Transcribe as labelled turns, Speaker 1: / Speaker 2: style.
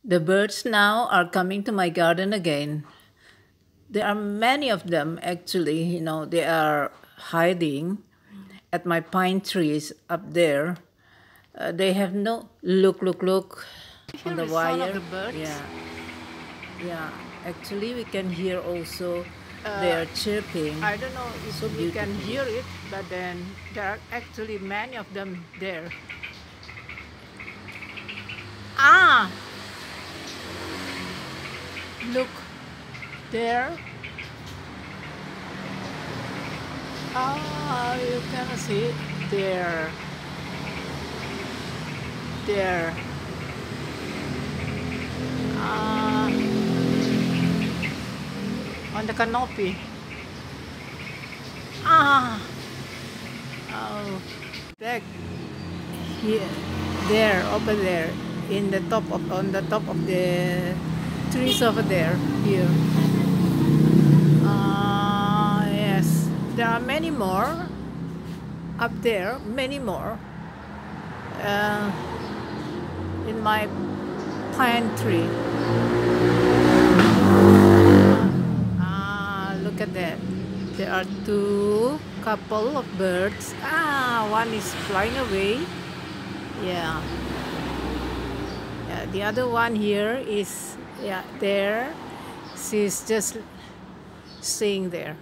Speaker 1: The birds now are coming to my garden again. There are many of them actually, they are hiding at my pine trees up there. They have no look on the wire.
Speaker 2: The birds.
Speaker 1: Yeah, yeah. Actually, we can hear also they are chirping.
Speaker 2: I don't know if
Speaker 1: So
Speaker 2: we can
Speaker 1: beautiful.
Speaker 2: hear it, but then there are actually many of them there. Ah, look there. Ah, you can see there. There. Ah, on the canopy. Ah, oh, back here, there, over there, in the top of on the top of the trees over there. Here. Yes, there are many more up there. Many more uh, in my pine tree. Look at that. There are two couple of birds. One is flying away. Yeah. Yeah, the other one here is there. She's just staying there.